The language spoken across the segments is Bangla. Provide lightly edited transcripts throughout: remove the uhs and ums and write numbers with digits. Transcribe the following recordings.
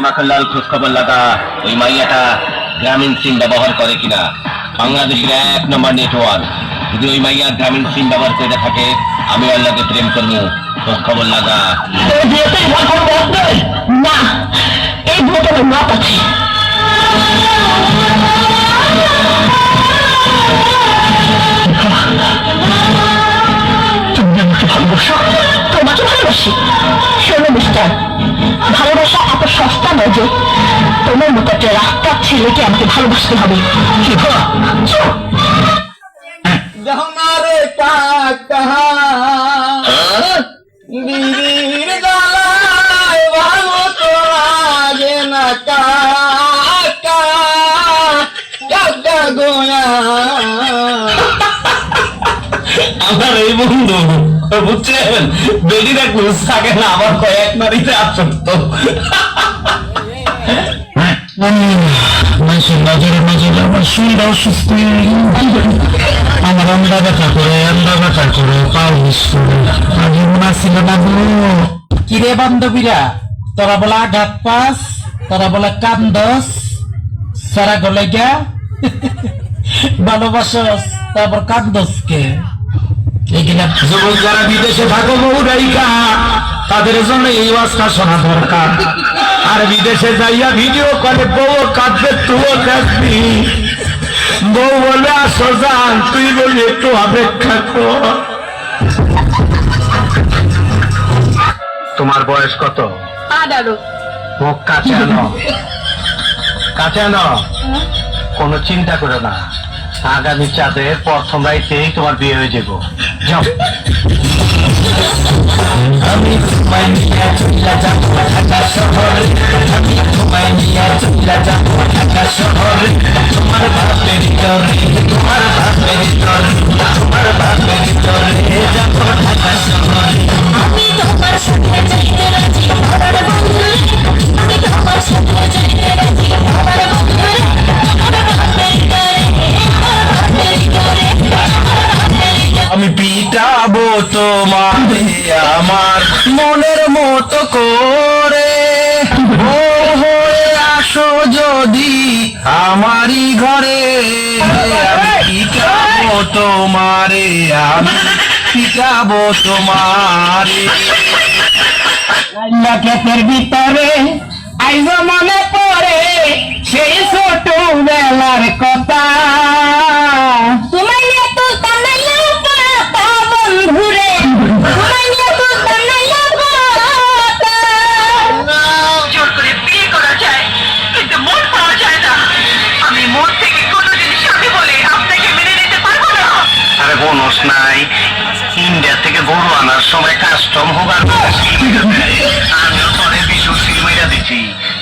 মাখনলাল খোঁজ খবর লাগা ওই মাইয়াটা গ্রামীণ সিম ব্যবহার করে কিনা। বাংলাদেশের 1 নম্বর নেটওয়ার্ক। যদি ওই মাইয়া গ্রামীণ সিম ব্যবহার করে থাকে, আমি ওর লগে প্রেম করবো। খোঁজ খবর লাগা। না, এই বিয়েটা আমার মত আছে। তুমি আমাকে ভালোবাসো? তোমাকে ভালোবাসি। শোনো মিস্টার, ভালোবাসা এত সস্তা নয় যে তোমার মতো একটা রাস্তার ছেলেকে আমাকে ভালোবাসতে হবে। বিড়ির গলায় ভালো তো লাগে না কাকা কাকা গোয়া। আমার এই বন্ধু বুঝছেন, বেরি রাখুন থাকে না, আবার কয়েক নারীতে আসক্ত। মানুষের নজরে নজরে আমার শরীর অসুস্থ হয়ে গেল। আমার আন্দা ব্যথা করে পাও করে আগে মনে ছিল না গো। কিরে বান্ধবীরা, তোরা বলা আঘাত পাস, তোরা বলা কান্দস, সারা গলে গা ভালোবাসস, তারপর কান্দস কে? এগুলা যুবক যারা বিদেশে থাকো বউরাইকা, তাদের জন্য এই ওয়াজটা শোনা দরকার। আর বিদেশে যাইয়া ভিডিও কলে বউ কাঁদবে, তুইও কাঁদবি। বউ বলে আসো যান, তুই বলি একটু অপেক্ষা কর। তোমার বয়স কত? 18। মুখ কাছে আনো, কাছে আনো। কোনো চিন্তা করো না, আগামী চাঁদের প্রথম রাইতেই তোমার বিয়ে হয়ে যাবো। যাও। আমি তোমায় নিয়ে চলে যাবো ঢাকা শহরে, আমি তোমায় নিয়ে চলে যাবো ঢাকা শহরে। তোমার বাপের তরে, তোমার বাপের তরে, তোমার বাপের তরে যাবো ঢাকা শহরে। আমি তোমার সাথে যাইতে রাজি, আমার বন্ধু। আমি তোমার সাথে যাইতে রাজি, আমার বন্ধু। আমি পিটাবো তোমারে আমার মনের মতো করে, ও হয়ে আসো যদি আমারই ঘরে। আমি পিটাবো তোমারে, আমি পিটাবো তোমারে। ক্ষেতের ভিতরে আইজ মনে পড়ে সেই ছোট বেলার কথা। তোমায় নিয়ে তো জানাইলাম কথা বন্ধুরে, তোমায় নিয়ে তো জানাইলাম কথা। জোর করে বিয়ে করা যায়, কিন্তু মন পাওয়া যায় না। আমি মন থেকে কোনো জিনিস আমি বলে আপনাকে মেনে নিতে পারবো না। আরে বোনস নাই, ইন্ডিয়া থেকে গরু আনার সময় কাস্টম হবার আমিও তোরে বিশুর সিলমাইয়া দিচ্ছি।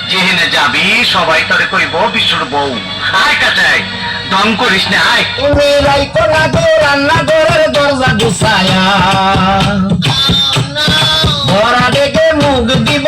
যেহেনে যাবি সবাই তোরে কইব বিশুর বউ। আয় কাটাই দম করিস না, আয়। রাইতো না গো রান্না ঘরের দরজা গুছায়া, ভরা ডেকে মুখ দিব